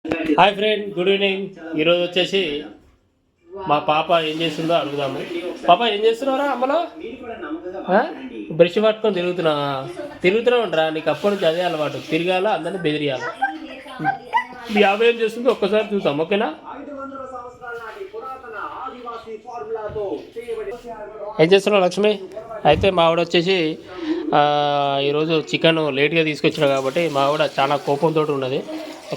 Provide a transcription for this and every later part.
Hi friend, good evening. ఈరోజు వచ్చేసి మా పాప ఏం చేస్తుందో అడుగుదాము. పాప ఏం చేస్తున్నారా? అమ్మలో బ్రష్ పట్టుకొని తిరుగుతున్నా ఉండరా? నీకు అప్పటి నుంచి అదే అలవాటు, తిరగాల అందరినీ బెదిరియాలి. మీ ఆవిడ ఏం చేస్తుందో ఒక్కసారి చూద్దాం, ఓకేనా? ఏం చేస్తున్నావు లక్ష్మి? అయితే మా ఆవిడ వచ్చేసి ఈరోజు చికెన్ లేట్గా తీసుకొచ్చిన కాబట్టి మా ఆవిడ చాలా కోపంతో ఉన్నది.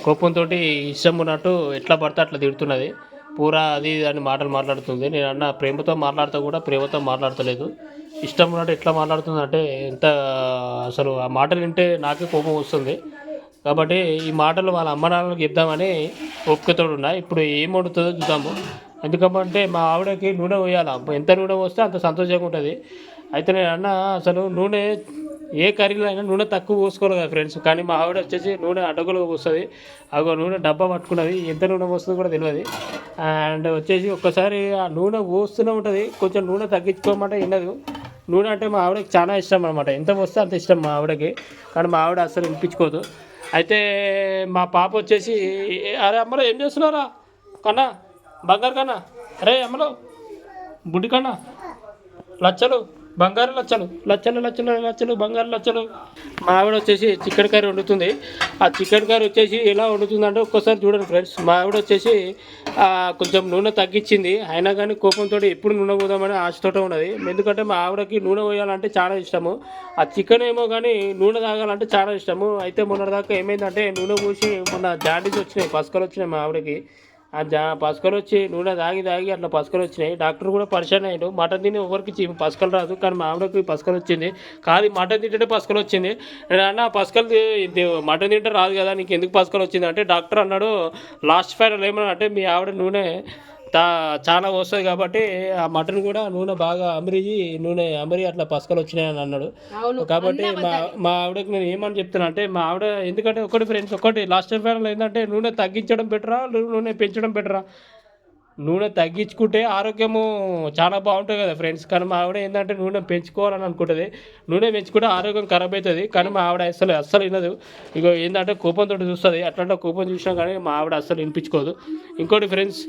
కోపంతో ఇష్టం ఉన్నట్టు ఎట్లా పడితే అట్లా తిడుతున్నది. పూరా అది అని మాటలు మాట్లాడుతుంది. నేను అన్న ప్రేమతో మాట్లాడుతూ కూడా ప్రేమతో మాట్లాడతలేదు. ఇష్టం ఉన్నట్టు ఎట్లా మాట్లాడుతుంది అంటే ఎంత అసలు ఆ మాటలు వింటే నాకే కోపం వస్తుంది. కాబట్టి ఈ మాటలు వాళ్ళ అమ్మ నాన్నలకు చెప్దామని ఒప్పుకతో ఉన్నా. ఇప్పుడు ఏం వండుతుందో చూద్దాము. ఎందుకంటే మా ఆవిడకి నూనె పోయాలి. ఎంత నూనె పోస్తే అంత సంతోషంగా ఉంటుంది. అయితే నేను అన్న అసలు నూనె ఏ కర్రీలో అయినా నూనె తక్కువ పోసుకోవాలి కదా ఫ్రెండ్స్. కానీ మా ఆవిడ వచ్చేసి నూనె అడగలుగా పోస్తుంది. అగో నూనె డబ్బా పట్టుకున్నది, ఎంత నూనె పోస్తుందో కూడా తెలియదు. అండ్ వచ్చేసి ఒక్కసారి ఆ నూనె పోస్తూనే ఉంటుంది. కొంచెం నూనె తగ్గించుకోమంటే వినదు. నూనె అంటే మా ఆవిడకి చాలా ఇష్టం అనమాట. ఎంత పోస్తే అంత ఇష్టం మా ఆవిడకి. కానీ మా ఆవిడ అస్సలు వినిపించుకోదు. అయితే మా పాప వచ్చేసి, అరే అమ్మలో ఏం చేస్తున్నారా కన్నా, బంగారు కన్నా, అరే అమ్మలో బుడ్డి కన్నా, లచ్చలు బంగారు లచ్చలు లచ్చలు లచ్చలు లచ్చలు బంగారు లచ్చలు. మా ఆవిడ వచ్చేసి చికెన్ కర్రీ వండుతుంది. ఆ చికెన్ కర్రీ వచ్చేసి ఎలా వండుతుందంటే ఒక్కసారి చూడండి ఫ్రెండ్స్. మా ఆవిడ వచ్చేసి కొంచెం నూనె తగ్గించింది. అయినా కానీ కోపంతో ఎప్పుడు నూనె పోదామని ఆశతోటే ఉన్నది. ఎందుకంటే మా ఆవిడకి నూనె పోయాలంటే చాలా ఇష్టము. ఆ చికెన్ ఏమో కానీ నూనె తాగాలంటే చాలా ఇష్టము. అయితే మొన్నటిదాకా ఏమైందంటే నూనె పోసి మొన్న జాండీస్ వచ్చినాయి, పసుకలు వచ్చినాయి మా ఆవిడకి. పసుకలు వచ్చి నూనె తాగి అట్లా పసుకలు వచ్చినాయి. డాక్టర్ కూడా పరిచయం అయ్యాడు. మటన్ తిని ఎవరికి పసుకలు రాదు, కానీ మా ఆవిడకి పసుకలు వచ్చింది. కాదు మటన్ తింటే పసుకలు వచ్చింది. నేను అన్న పసుకలు మటన్ తింటే రాదు కదా, నీకు ఎందుకు పసుకలు వచ్చింది అంటే డాక్టర్ అన్నాడు లాస్ట్ ఫైనల్ ఏమన్నా అంటే మీ ఆవిడ నూనె చాలా వస్తుంది కాబట్టి ఆ మటన్ కూడా నూనె బాగా అమిరి అట్లా పసుకలు వచ్చినాయని అన్నాడు. కాబట్టి మా ఆవిడకి నేను ఏమని చెప్తున్నా అంటే మా ఆవిడ ఎందుకంటే ఒకటి ఫ్రెండ్స్, ఒకటి లాస్ట్ ఫైనల్ ఏంటంటే నూనె తగ్గించడం బెటరా నూనె పెంచడం బెటరా? నూనె తగ్గించుకుంటే ఆరోగ్యము చాలా బాగుంటుంది కదా ఫ్రెండ్స్. కానీ మా ఆవిడ ఏంటంటే నూనె పెంచుకోవాలని అనుకుంటుంది. నూనె పెంచుకుంటే ఆరోగ్యం ఖరాబ్ అవుతుంది. కానీ మా ఆవిడ అస్సలు వినదు. ఇగో ఏంటంటే కోపంతో చూస్తుంది. అట్లాంటి కోపం చూసినా కానీ మా ఆవిడ అస్సలు వినిపించుకోదు. ఇంకోటి ఫ్రెండ్స్,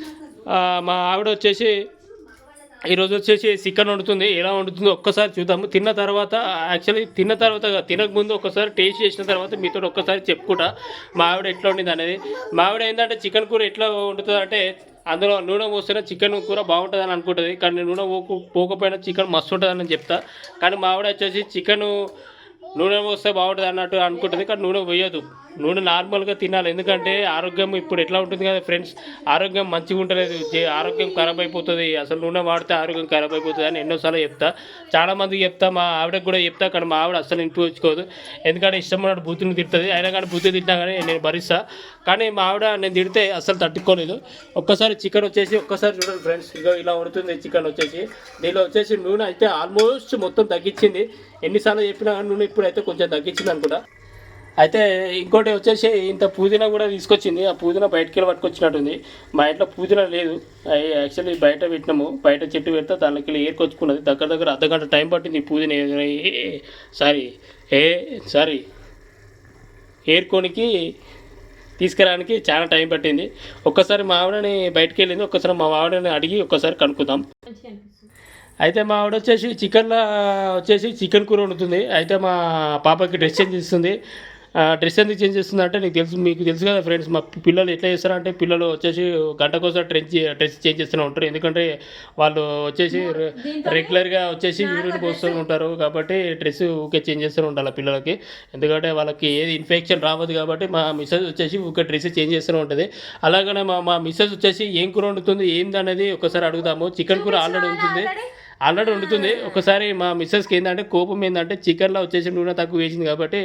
మా ఆవిడ వచ్చేసి ఈరోజు వచ్చేసి చికెన్ వండుతుంది. ఎలా వండుతుందో ఒక్కసారి చూద్దాము. తిన్న తర్వాత తినకముందు ఒక్కసారి టేస్ట్ చేసిన తర్వాత మీతో ఒక్కసారి చెప్పుకుంటా మా ఆవిడ ఎట్లా వండింది అనేది. మా ఆవిడ ఏంటంటే చికెన్ కూర ఎట్లా వండుతుంది అంటే అందులో నూనె పోస్తేనే చికెన్ కూర బాగుంటుంది అని అనుకుంటుంది. కానీ నూనె పోకపోయినా చికెన్ మస్తు ఉంటుందని చెప్తా. కానీ మా ఆవిడ వచ్చేసి చికెన్ నూనె పోస్తే బాగుంటుంది అన్నట్టు అనుకుంటుంది. కానీ నూనె పోయదు. నూనె నార్మల్గా తినాలి. ఎందుకంటే ఆరోగ్యం ఇప్పుడు ఎట్లా ఉంటుంది కదా ఫ్రెండ్స్, ఆరోగ్యం మంచిగా ఉండలేదు, ఆరోగ్యం ఖరాబ్ అయిపోతుంది. అసలు నూనె వాడితే ఆరోగ్యం ఖరాబ్ అయిపోతుంది అని ఎన్నోసార్లు చెప్తా, చాలామందికి చెప్తా, మా ఆవిడకి కూడా చెప్తా. కానీ మా ఆవిడ అస్సలు ఇంటించుకోదు. ఎందుకంటే ఇష్టం ఉన్నట్టు బూతుని తిడుతుంది. అయినా కానీ బూతులు తింటా కానీ నేను భరిస్తా. కానీ మా ఆవిడ నేను తిడితే అస్సలు తట్టుకోలేదు. ఒక్కసారి చికెన్ వచ్చేసి ఒక్కసారి చూడండి ఫ్రెండ్స్, ఇక ఇలా ఉడుతుంది చికెన్ వచ్చేసి. దీనిలో వచ్చేసి నూనె అయితే ఆల్మోస్ట్ మొత్తం తగ్గించింది. ఎన్నిసార్లు చెప్పినా కానీ నూనె ఇప్పుడైతే కొంచెం తగ్గించింది అనుకుంటా. అయితే ఇంకోటి వచ్చేసి ఇంత పుదీనా కూడా తీసుకొచ్చింది. ఆ పుదీనా బయటకి వెళ్ళి పట్టుకొచ్చినట్టుంది. మా ఇంట్లో పుదీనా లేదు. యాక్చువల్లీ బయట పెట్టినాము, బయట చెట్టు పెడితే దానికి వెళ్ళి ఏరుకొచ్చుకున్నది. దగ్గర అర్ధగంట టైం పట్టింది పుదీనా ఏరుకోనికి తీసుకురావడానికి చాలా టైం పట్టింది. ఒక్కసారి మా ఆవిడని బయటకు వెళ్ళింది, ఒక్కసారి మా ఆవిడని అడిగి ఒక్కసారి కనుక్కుందాం. అయితే మా ఆవిడ వచ్చేసి చికెన్ కూర వండుతుంది. అయితే మా పాపకి డ్రెస్ చేంజ్ చేస్తుంది. డ్రెస్ ఎందుకు చేంజ్ చేస్తుంది అంటే మీకు తెలుసు కదా ఫ్రెండ్స్, మా పిల్లలు ఎట్లా చేస్తారంటే పిల్లలు వచ్చేసి గంటకోసం డ్రెస్ చేంజ్ చేస్తూనే ఉంటారు. ఎందుకంటే వాళ్ళు వచ్చేసి రెగ్యులర్గా వచ్చేసి యూరిన్ పోస్తూ ఉంటారు. కాబట్టి డ్రెస్ ఊకే చేంజ్ చేస్తూ ఉండాలి పిల్లలకి. ఎందుకంటే వాళ్ళకి ఏది ఇన్ఫెక్షన్ రావద్దు. కాబట్టి మా మిస్సెస్ వచ్చేసి ఊకే డ్రెస్ చేంజ్ చేస్తూనే ఉంటుంది. అలాగనే మా మిస్సెస్ వచ్చేసి ఏం కూర వండుతుంది ఏంది అనేది ఒకసారి అడుగుదాము. చికెన్ కూర ఆల్రెడీ వండుతుంది. ఒకసారి మా మిస్సెస్కి ఏంటంటే కోపం ఏంటంటే చికెన్లో వచ్చేసి నూనె తక్కువ వేసింది కాబట్టి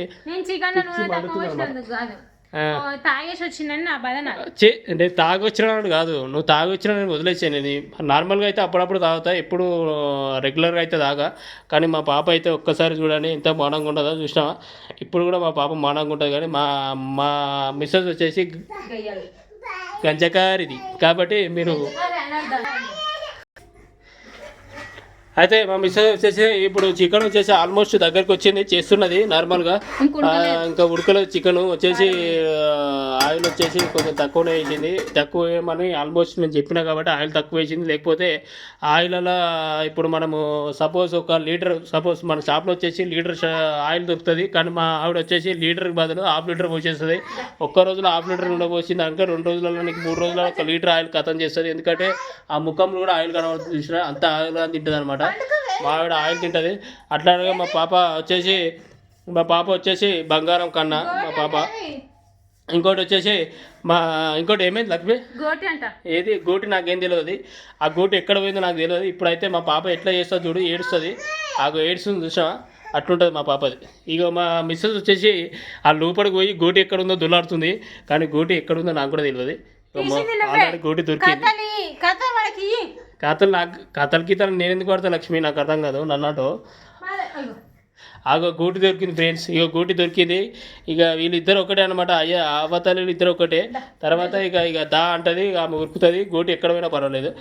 నేను తాగొచ్చినాడు కాదు, నువ్వు తాగొచ్చినా నేను వదిలేసాను. నేను నార్మల్గా అయితే అప్పుడప్పుడు తాగుతా, ఎప్పుడు రెగ్యులర్గా అయితే తాగా. కానీ మా పాప అయితే ఒక్కసారి చూడండి ఎంత మానంగా ఉంటుందో చూసినావా. ఇప్పుడు కూడా మా పాప మానంగా ఉంటుంది. కానీ మా మిస్సెస్ వచ్చేసి గంజకారిది. కాబట్టి మీరు అయితే మా మిస్సెస్ వచ్చేసి ఇప్పుడు చికెన్ వచ్చేసి ఆల్మోస్ట్ దగ్గరికి వచ్చింది, చేస్తున్నది నార్మల్గా. ఇంకా ఉడకలేదు చికెన్ వచ్చేసి. ఆయిల్ వచ్చేసి కొంచెం తక్కువనే వేసింది, తక్కువ వేయమని ఆల్మోస్ట్ నేను చెప్పినా కాబట్టి ఆయిల్ తక్కువ వేసింది. లేకపోతే ఆయిల్ అలా ఇప్పుడు మనము సపోజ్ ఒక లీటర్, సపోజ్ మన షాప్లో వచ్చేసి లీటర్ ఆయిల్ దొరుకుతుంది, కానీ మా ఆవిడ వచ్చేసి లీటర్కి బదులు హాఫ్ లీటర్ పోసేస్తుంది. ఒక్క రోజులో హాఫ్ లీటర్ ఉండబోసింది అంటే 2 రోజులలో నీకు 3 రోజుల్లో 1 లీటర్ ఆయిల్ ఖతం చేస్తుంది. ఎందుకంటే ఆ ముఖంలో కూడా ఆయిల్ కనబడుతుంది, చూసినా అంత ఆయిల్ తింటుంది అనమాట. మా ఆవిడ ఆయిల్ తింటుంది. అట్లాగే మా పాప వచ్చేసి బంగారం కన్నా మా పాప. ఇంకోటి వచ్చేసి ఇంకోటి ఏమైంది లక్ష్మి, గోటి అంట. ఏది గోటి నాకేం తెలియదు, ఆ గోటి ఎక్కడ పోయిందో నాకు తెలియదు. ఇప్పుడైతే మా పాప ఎట్లా చేస్తుంది చూడు, ఏడుస్తుంది. ఆ ఏడుస్తుంది చూసావా, అట్లుంటుంది మా పాపది. ఇక మా మిస్సెస్ వచ్చేసి ఆ లోపలికి పోయి గోటి ఎక్కడ ఉందో దులాడుతుంది, కానీ గోటి ఎక్కడ ఉందో నాకు కూడా తెలియదు. ఆల్రెడీ గోటి దొరికింది. కథలు గీతలు నేను ఎందుకు పడతా లక్ష్మి, నాకు అర్థం కాదు నన్నట్టు. గోటి దొరికింది ఫ్రెండ్స్, ఇక గోటి దొరికింది. ఇక వీళ్ళిద్దరు ఒకటే అనమాట, అయ్యా అవతలు ఇద్దరు ఒకటే. తర్వాత ఇక దా అంటది, ఆమె ఉరుకుతుంది, గోటి ఎక్కడ పోయినా పర్వాలేదు.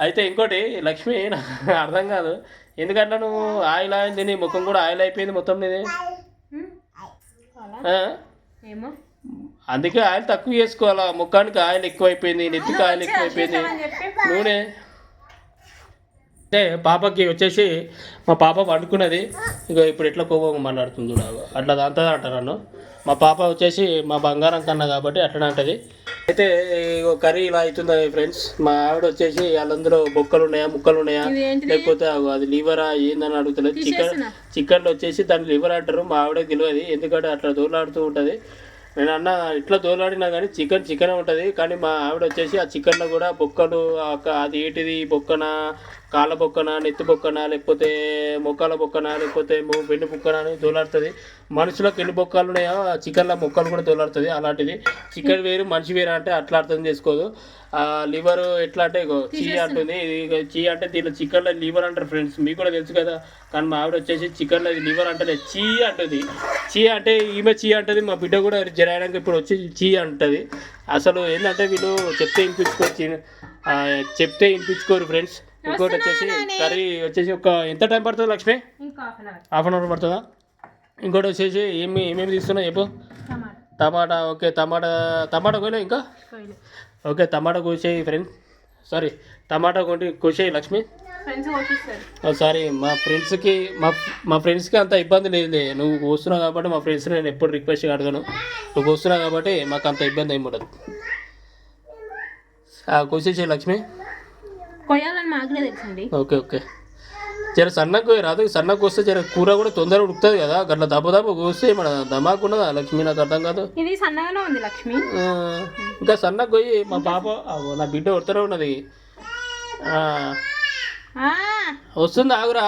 అయితే ఇంకోటి లక్ష్మి, నాకు అర్థం కాదు ఎందుకంటే నువ్వు ఆయిల్ తిని ముఖం కూడా ఆయిల్ అయిపోయింది మొత్తం నీది. అందుకే ఆయిల్ తక్కువ చేసుకోవాలా, ముఖానికి ఆయిల్ ఎక్కువైపోయింది, నెత్తికి ఆయిల్ ఎక్కువైపోయింది, నూనె. అంటే పాపకి వచ్చేసి మా పాప వండుకున్నది. ఇక ఇప్పుడు ఎట్లా కోపం మాట్లాడుతుంది చూడ, అట్లా అంతా అంటారు నన్ను. మా పాప వచ్చేసి మా బంగారం కన్నా కాబట్టి అట్లనే అంటది. అయితే కర్రీ ఇలా అవుతుంది ఫ్రెండ్స్. మా ఆవిడ వచ్చేసి వాళ్ళందరూ బొక్కలు ఉన్నాయా, ముక్కలు ఉన్నాయా, లేకపోతే అది లివరా ఏందని అడుగుతలేదు. చికెన్లో వచ్చేసి దాన్ని లివర్ అంటారు, మా ఆవిడకి తెలియదు. ఎందుకంటే అట్లా దోలాడుతూ ఉంటుంది. నేను అన్న ఇట్లా దోలాడినా కానీ చికెన్ ఉంటుంది, కానీ మా ఆవిడ వచ్చేసి ఆ చికెన్లో కూడా బొక్కలు, అది ఏంటిది బొక్కన, కాళ్ళ బొక్కన, నెత్తి బొక్కన, లేకపోతే మొక్కల బొక్కన, లేకపోతే వెన్ను బొక్కన అని దోలాడుతుంది. మనుషులకు ఎన్ని బొక్కలు ఉన్నాయో చికెన్లో మొక్కలు కూడా దోలాడుతుంది. అలాంటిది చికెన్ వేరు మనిషి వేరు అంటే అట్లా అర్థం చేసుకోదు. లివర్ ఎట్లా అంటే చీ అంటుంది, ఇది చీ అంటే దీనిలో చికెన్లో లివర్ అంటారు ఫ్రెండ్స్, మీకు కూడా తెలుసు కదా. కానీ మా ఆవిడ వచ్చేసి చికెన్లో లివర్ అంటే చీ అంటుంది. చీ అంటే ఈమె చీ అంటుంది, మా బిడ్డ కూడా జరగడానికి ఇప్పుడు వచ్చి చీ అంటుంది. అసలు ఏంటంటే వీళ్ళు చెప్తే వినిపించుకోరు ఫ్రెండ్స్. ఇంకోటి వచ్చేసి కర్రీ వచ్చేసి ఎంత టైం పడుతుంది లక్ష్మి, హాఫ్ అన్ అవర్ పడుతుందా? ఇంకోటి వచ్చేసి ఏమేమి తీస్తున్నా చెప్పు. టమాటా, ఓకే టమాటా కోయలే ఇంకా, ఓకే టమాటా కోసేయి ఫ్రెండ్స్. సారీ టమాటా కోసేయి లక్ష్మి. సారీ మా ఫ్రెండ్స్కి అంత ఇబ్బంది లేదు, నువ్వు కోస్తున్నావు కాబట్టి. మా ఫ్రెండ్స్ నేను ఎప్పుడు రిక్వెస్ట్గా అడగను, నువ్వు కోస్తున్నావు కాబట్టి మాకు అంత ఇబ్బంది ఏమి ఉండదు. కోసేసేయి లక్ష్మి. ఓకే జర సన్నకు రాదు, సన్నకు వస్తే జర కూర కూడా తొందరగా ఉడుకుతుంది కదా, అట్లా దెబ్బ కోస్తే మన దమాకు ఉన్నదా లక్ష్మి, నాకు అర్థం కాదు. ఇది సన్నగానే ఉంది లక్ష్మి. ఇంకా సన్నకు పోయి మా పాప నా బిడ్డ కొడుతూనే ఉన్నది. వస్తుంది ఆగురా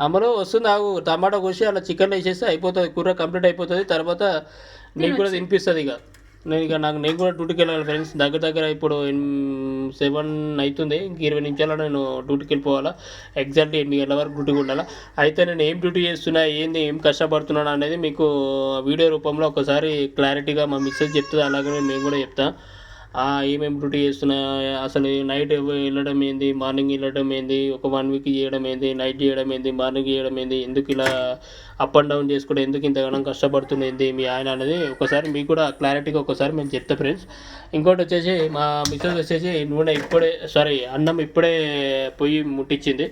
అమ్మలు, వస్తుంది ఆగు. టమాటా కోసి అలా చికెన్ వేసేస్తే అయిపోతుంది, కూర కంప్లీట్ అయిపోతుంది. తర్వాత నీకు కూడా తినిపిస్తుంది. ఇక నేను కూడా డ్యూటీకి వెళ్ళాలి ఫ్రెండ్స్. దగ్గర ఇప్పుడు 7 అవుతుంది, ఇంక 20 నిమిషాల్లో నేను డ్యూటీకి వెళ్ళిపోవాలా. ఎగ్జాక్ట్లీ 8 గంటల వరకు డ్యూటీకి ఉండాలి. అయితే నేను ఏం డ్యూటీ చేస్తున్నా, ఏం కష్టపడుతున్నాను అనేది మీకు వీడియో రూపంలో ఒకసారి క్లారిటీగా మా మిస్సెస్ చెప్తుంది, అలాగే మేము కూడా చెప్తాను. ఏమేమి డ్యూటీ చేస్తున్నా, అసలు నైట్ వెళ్ళడం ఏంది, మార్నింగ్ వెళ్ళడం ఏంది, ఒక 1 వీక్ చేయడం ఏంది, నైట్ చేయడం ఏంది, మార్నింగ్ చేయడం ఏంది, ఎందుకు ఇలా అప్ అండ్ డౌన్ చేసుకుంటే ఎందుకు ఇంతగానం కష్టపడుతుంది మీ ఆయన అనేది ఒకసారి మీకు కూడా క్లారిటీగా ఒకసారి మేము చెప్తా ఫ్రెండ్స్. ఇంకోటి వచ్చేసి మా మిస్సెస్ వచ్చేసి అన్నం ఇప్పుడే పొయ్యి ముట్టించింది.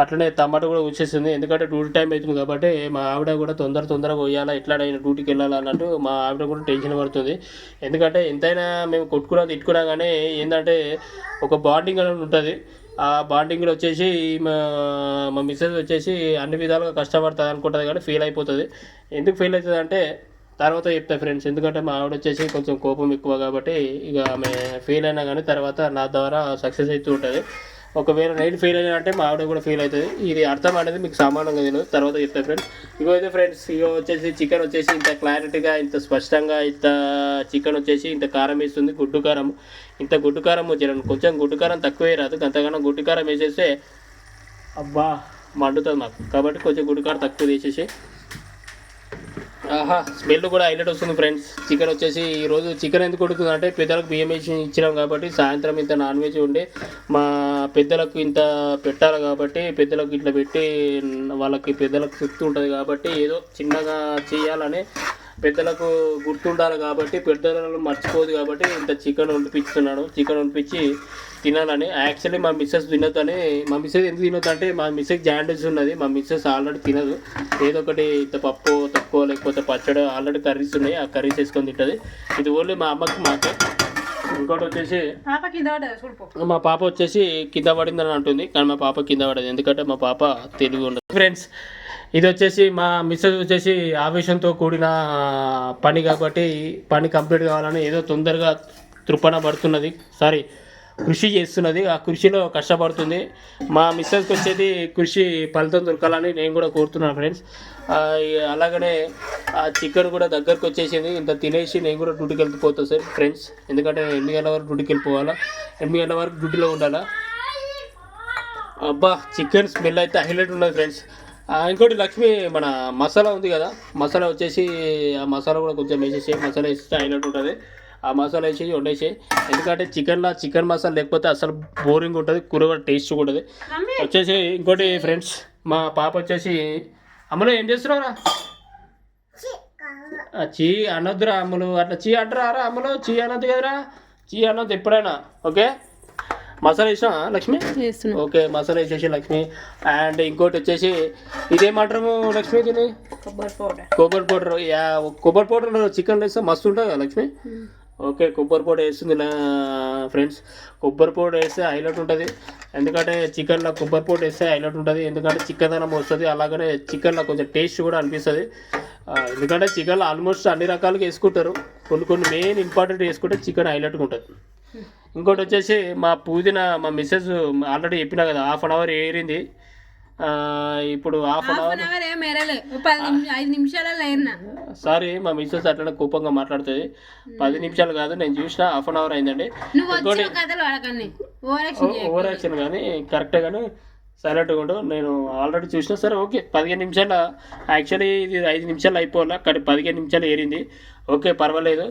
అట్లనే టమాటా కూడా వచ్చేసింది, ఎందుకంటే డ్యూటీ టైం అవుతుంది కాబట్టి. మా ఆవిడ కూడా తొందరగా పోయాలా, ఎట్లాడైనా డ్యూటీకి వెళ్ళాలి అన్నట్టు మా ఆవిడ కూడా టెన్షన్ పడుతుంది. ఎందుకంటే ఎంతైనా మేము తిట్టుకున్నా కానీ ఏంటంటే ఒక బాండింగ్ అనేది ఉంటుంది. ఆ బాండింగ్లో వచ్చేసి మా మిస్సెస్ వచ్చేసి అన్ని విధాలుగా కష్టపడుతుంది అనుకుంటుంది, కానీ ఫెయిల్ అయిపోతుంది. ఎందుకు ఫెయిల్ అవుతుంది అంటే తర్వాత చెప్తా ఫ్రెండ్స్. ఎందుకంటే మా ఆవిడ వచ్చేసి కొంచెం కోపం ఎక్కువ కాబట్టి ఇక ఆమె ఫెయిల్ అయినా కానీ తర్వాత నా ద్వారా సక్సెస్ అవుతూ ఉంటుంది. ఒకవేళ నైట్ ఫెయిల్ అయినా అంటే మా ఆవిడ కూడా ఫెయిల్ అవుతుంది. ఇది అర్థం అనేది మీకు సామాన్యంగా తెలియదు, తర్వాత చెప్తాను ఫ్రెండ్స్. అయితే ఫ్రెండ్స్ వచ్చేసి చికెన్ వచ్చేసి ఇంత క్లారిటీగా, ఇంత స్పష్టంగా, చికెన్ వచ్చేసి ఇంత కారం వేస్తుంది, గుడ్డు కారం. ఇంత గుడ్డు కారం వచ్చాను, కొంచెం గుడ్డు కారం తక్కువే రాదు, అంతగానో గుడ్డు కారం వేసేస్తే అబ్బా మండుతుంది మాకు. కాబట్టి కొంచెం గుడ్డు కారం తక్కువ వేసేసి ఆహా స్మెల్ కూడా హైలైట్ వస్తుంది ఫ్రెండ్స్. చికెన్ వచ్చేసి ఈరోజు చికెన్ ఎందుకు ఉడుకుతుంది అంటే పెద్దలకు బియ్యం వేసి ఇచ్చినాం కాబట్టి సాయంత్రం ఇంత నాన్ వెజ్ ఉండి మా పెద్దలకు ఇంత పెట్టాలి కాబట్టి పెద్దలకు ఇట్లా పెట్టి వాళ్ళకి పెద్దలకు తృప్తి ఉంటుంది కాబట్టి ఏదో చిన్నగా చేయాలని పెద్దలకు గుర్తుండాలి కాబట్టి పెద్దలను మర్చిపోదు కాబట్టి ఇంత చికెన్ వండిపిస్తున్నాను. చికెన్ వండిపించి తినాలని. యాక్చువల్లీ మా మిస్సెస్ తినొద్దని, మా మిస్సెస్ ఎందుకు తినొద్దు అంటే మా మిస్సెస్ జాండీస్ ఉన్నది. మా మిస్సెస్ ఆల్రెడీ తినదు. ఏదో ఒకటి ఇంత పప్పు తక్కువ లేకపోతే పచ్చడి ఆల్రెడీ కర్రీస్ ఉన్నాయి, ఆ కర్రీస్ వేసుకొని తింటుంది. ఇది ఓన్లీ మా అమ్మకి మాకే. ఇంకోటి వచ్చేసి మా పాప వచ్చేసి కింద పడిందని అంటుంది, కానీ మా పాప కింద పడదు ఎందుకంటే మా పాప తెలివి ఉండదు. ఫ్రెండ్స్ ఇది వచ్చేసి మా మిస్సెస్ వచ్చేసి ఆవేశంతో కూడిన పని కాబట్టి పని కంప్లీట్ కావాలని ఏదో తొందరగా తృపణ పడుతున్నది, కృషి చేస్తున్నది. ఆ కృషిలో కష్టపడుతుంది. మా మిస్సెస్కి వచ్చేది కృషి ఫలితం దొరకాలని నేను కూడా కోరుతున్నాను ఫ్రెండ్స్. అలాగనే ఆ చికెన్ కూడా దగ్గరకు వచ్చేసింది. ఇంత తినేసి నేను కూడా డ్యూటీకి వెళ్ళిపోతాను సార్ ఫ్రెండ్స్. ఎందుకంటే 8 గంటల వరకు డ్యూటీకి వెళ్ళిపోవాలా, 8 గంటల వరకు డ్యూటీలో ఉండాలా. అబ్బా చికెన్ స్మెల్ అయితే హైలైట్ ఉన్నది ఫ్రెండ్స్. ఇంకోటి లక్ష్మి మన మసాలా ఉంది కదా, మసాలా వచ్చేసి ఆ మసాలా కూడా కొంచెం వేసేసి మసాలా వేస్తే హైలైట్ ఉంటుంది. ఆ మసాలా వేసి వండేసి, ఎందుకంటే చికెన్ మసాలా లేకపోతే అసలు బోరింగ్ ఉంటుంది, కూర కూడా టేస్ట్ కూడా ఉంటుంది. వచ్చేసి ఇంకోటి ఫ్రెండ్స్ మా పాప వచ్చేసి అమ్మలో ఏం చేస్తున్నావురా, చీ అనొద్దురా అమ్మలు, అట్లా చీ అంటారా అమ్మలో, చీ అనొద్దు కదరా, చీ అనొద్దు ఎప్పుడైనా. ఓకే మసాలా వేసినా లక్ష్మి, ఓకే మసాలా వేసేసి లక్ష్మి. అండ్ ఇంకోటి వచ్చేసి ఇదేమంటారు లక్ష్మి దీన్ని, కొబ్బరి పౌడర్ చికెన్ వేస్తే మస్తు ఉంటుంది కదా లక్ష్మి. ఓకే కొబ్బరి పౌడర్ వేస్తుంది ఫ్రెండ్స్. కొబ్బరి పౌడర్ వేస్తే హైలైట్ ఉంటుంది, ఎందుకంటే చికెన్లో కొబ్బరి పౌడర్ వేస్తే హైలైట్ ఉంటుంది. ఎందుకంటే చిక్కదనం వస్తుంది, అలాగనే చికెన్లో కొంచెం టేస్ట్ కూడా అనిపిస్తుంది. ఎందుకంటే చికెన్లో ఆల్మోస్ట్ అన్ని రకాలుగా వేసుకుంటారు, కొన్ని మెయిన్ ఇంపార్టెంట్ వేసుకుంటే చికెన్ హైలైట్గా ఉంటుంది. ఇంకోటి వచ్చేసి మా పుదీనా మా మిస్సెస్ ఆల్రెడీ చెప్పినా కదా, 1/2 అవర్ ఏరింది. ఇప్పుడు 1/2 అవర్ సారీ మా మిస్సెస్ అట్లా కోపంగా మాట్లాడుతుంది. 10 నిమిషాలు కాదు, నేను చూసిన 1/2 అవర్ అయిందండి. ఓవర్ యాక్షన్ కానీ కరెక్టే కానీ సైలెంట్గా ఉండు. నేను ఆల్రెడీ చూసిన సరే ఓకే 15 నిమిషాలు, యాక్చువల్లీ ఇది 5 నిమిషాలు అయిపోవాలా కానీ 15 నిమిషాలు ఏరింది. ఓకే పర్వాలేదు,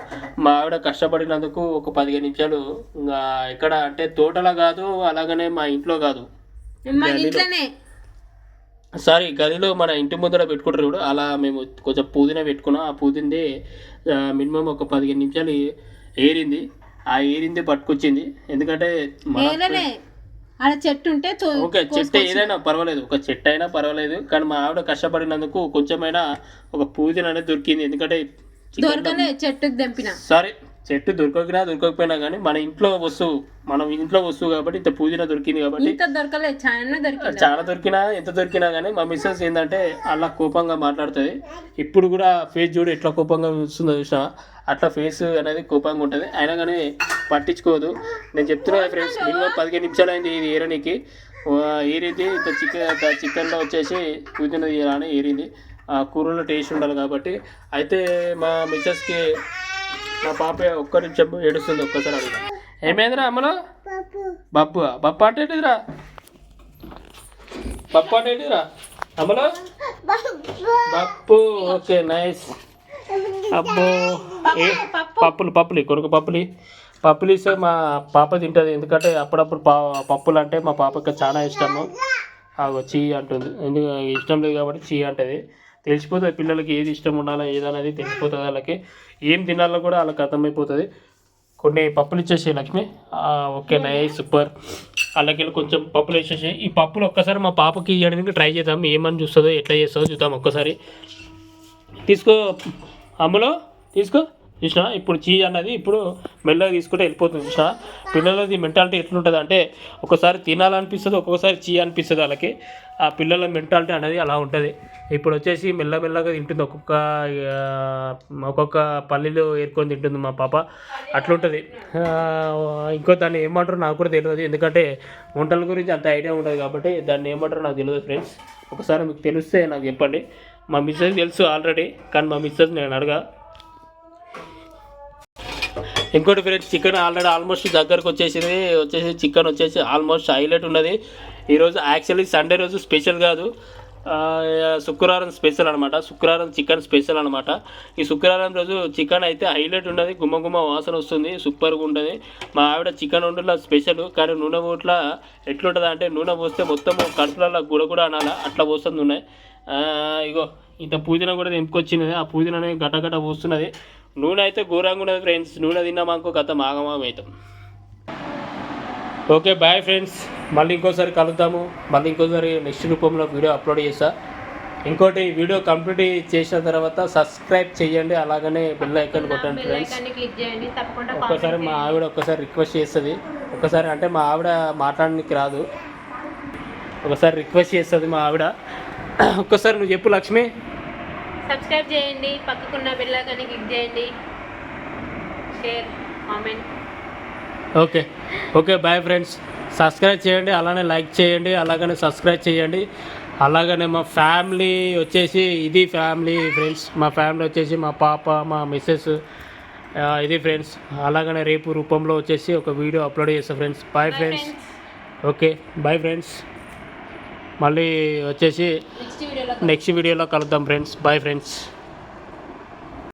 మా ఆవిడ కష్టపడినందుకు ఒక 15 నిమిషాలు. ఇంకా ఎక్కడ అంటే తోటలో కాదు, అలాగనే మా ఇంట్లో కాదు, సారీ గదిలో మన ఇంటి ముందర పెట్టుకుంటారు ఇప్పుడు, అలా మేము కొంచెం పుదీనా పెట్టుకున్నాం. ఆ పుదీనది మినిమం ఒక 15 నిమిషాలు ఏరింది. ఆ ఏరింది పట్టుకొచ్చింది, ఎందుకంటే చెట్టు ఉంటే ఓకే చెట్టు ఏదైనా పర్వాలేదు, ఒక చెట్టు అయినా పర్వాలేదు, కానీ మా ఆవిడ కష్టపడినందుకు కొంచెమైనా ఒక పుదీనా అనేది దొరికింది. ఎందుకంటే చెట్టుకు తెంపిన సారీ చెట్టు దొరకకపోయినా కానీ మన ఇంట్లో వస్తువు కాబట్టి ఇంత పుదీనా దొరికింది కాబట్టి చాలా దొరికినా ఎంత దొరికినా కానీ మా మిస్సెస్ ఏంటంటే అలా కోపంగా మాట్లాడుతుంది. ఇప్పుడు కూడా ఫేస్ చూడు ఎట్లా కోపంగా వస్తుందో చూసినా, అట్లా ఫేస్ అనేది కోపంగా ఉంటుంది. అయినా కానీ పట్టించుకోదు. నేను చెప్తున్నా ఫ్రెండ్స్, మినిమం 15 నిమిషాలు అయింది ఇది ఏరనికి. ఏరింది ఇంత చికెన్లో వచ్చేసి పుదీనా తీయాలని ఏరింది. ఆ కూరలో టేస్ట్ ఉండాలి కాబట్టి. అయితే మా మిస్సెస్కి మా పాప ఒక్క నిమిషం ఏడుస్తుంది, ఒక్కసారి అడుగుతా. ఏమైందిరా అమ్మలో, బప్పు అంటే ఏంటిదిరా, అమ్మలో బప్పు. Okay nice. అబ్బో పప్పులు కొనుక పప్పులు ఇస్తే మా పాప తింటుంది. ఎందుకంటే అప్పుడప్పుడు పప్పులు అంటే మా పాపకి చాలా ఇష్టము. చీ అంటుంది, ఎందుకు ఇష్టం లేదు కాబట్టి చీ అంటుంది. తెలిసిపోతుంది పిల్లలకి ఏది ఇష్టం ఉండాలో ఏదనేది తెలిసిపోతుంది. వాళ్ళకి ఏం తినాలో కూడా వాళ్ళకి అర్థమైపోతుంది. కొన్ని పప్పులు ఇచ్చేసి లక్ష్మి. Okay nice super. అలాగే కొంచెం పప్పులు వేసేసి ఈ పప్పులు ఒక్కసారి మా పాపకి ఇవ్వడానికి ట్రై చేద్దాం, ఏమని చూస్తుందో ఎట్లా చేస్తుందో చూద్దాం. ఒక్కసారి తీసుకో అమ్మలో తీసుకో. చూసినా ఇప్పుడు చీ అన్నది ఇప్పుడు మెల్లగా తీసుకుంటే వెళ్ళిపోతుంది. చూసినా పిల్లలది మెంటాలిటీ ఎట్లుంటుంది అంటే ఒకసారి తినాలనిపిస్తుంది, ఒక్కొక్కసారి చీ అనిపిస్తుంది. వాళ్ళకి ఆ పిల్లల మెంటాలిటీ అనేది అలా ఉంటుంది. ఇప్పుడు వచ్చేసి మెల్లమెల్లగా తింటుంది, ఒక్కొక్క పల్లీలు ఏరుకొని తింటుంది మా పాప, అట్లుంటుంది. ఇంకో దాన్ని ఏమంటారో నాకు కూడా తెలియదు, ఎందుకంటే వంటల గురించి అంత ఐడియా ఉంటుంది కాబట్టి దాన్ని ఏమంటారో నాకు తెలియదు ఫ్రెండ్స్. ఒకసారి మీకు తెలిస్తే నాకు చెప్పండి. మా మిస్సెస్ తెలుసు ఆల్రెడీ, కానీ మా మిస్సెస్ నేను అడగా. ఇంకోటి ఫ్రెండ్స్, చికెన్ ఆల్రెడీ ఆల్మోస్ట్ దగ్గరకు వచ్చేసి చికెన్ వచ్చేసి ఆల్మోస్ట్ హైలైట్ ఉన్నది. ఈరోజు యాక్చువల్లీ సండే రోజు స్పెషల్ కాదు, శుక్రవారం స్పెషల్ అనమాట. శుక్రవారం చికెన్ స్పెషల్ అనమాట. ఈ శుక్రవారం రోజు చికెన్ అయితే హైలైట్ ఉన్నది, గుమ్మ గుమ్మ వాసన వస్తుంది, సూపర్గా ఉంటుంది. మా ఆవిడ చికెన్ వండులో స్పెషల్. కానీ నూనె పోట్ల ఎట్లుంటుంది అంటే నూనె పోస్తే మొత్తం కడుపులలో కూడా అనాలా అట్లా పోస్తుంది నూనె. ఇగో ఇంత పుదీనా కూడా తెంపుకొచ్చినది, ఆ పుదీనానే గట్ట పోస్తున్నది. నూనె అయితే ఘోరంగా ఉన్నది ఫ్రెండ్స్. నూనె తిన్నామాకో కథ ఆగమాగం అవుతాం. ఓకే బాయ్ ఫ్రెండ్స్, మళ్ళీ ఇంకోసారి కలుద్దాము. మళ్ళీ ఇంకోసారి నెక్స్ట్ రూపంలో వీడియో అప్లోడ్ చేస్తా. ఇంకోటి వీడియో కంప్లీట్ చేసిన తర్వాత సబ్స్క్రైబ్ చేయండి, అలాగనే బెల్ ఐకాన్ కొట్టండి ఫ్రెండ్స్. ఒక్కసారి మా ఆవిడ ఒక్కసారి రిక్వెస్ట్ చేస్తుంది. ఒక్కసారి అంటే మా ఆవిడ మాట్లాడడానికి రాదు, ఒకసారి రిక్వెస్ట్ చేస్తుంది మా ఆవిడ. ఒక్కసారి నువ్వు చెప్పు లక్ష్మి. సబ్స్క్రైబ్ చేయండి, పక్కకున్న బెల్ ఐకాన్ క్లిక్ చేయండి, share comment. Okay bye friends. Subscribe చేయండి, అలానే లైక్ చేయండి, అలాగనే సబ్స్క్రైబ్ చేయండి. అలాగనే మా ఫ్యామిలీ వచ్చేసి ఇది ఫ్యామిలీ ఫ్రెండ్స్. మా ఫ్యామిలీ వచ్చేసి మా పాప, మా మిస్సెస్, ఇది ఫ్రెండ్స్. అలాగనే రేపు రూపంలో వచ్చేసి ఒక వీడియో అప్లోడ్ చేస్తాను friends. Bye friends. Okay bye friends, మళ్ళీ వచ్చేసి నెక్స్ట్ వీడియోలో కలుద్దాం ఫ్రెండ్స్. Bye friends.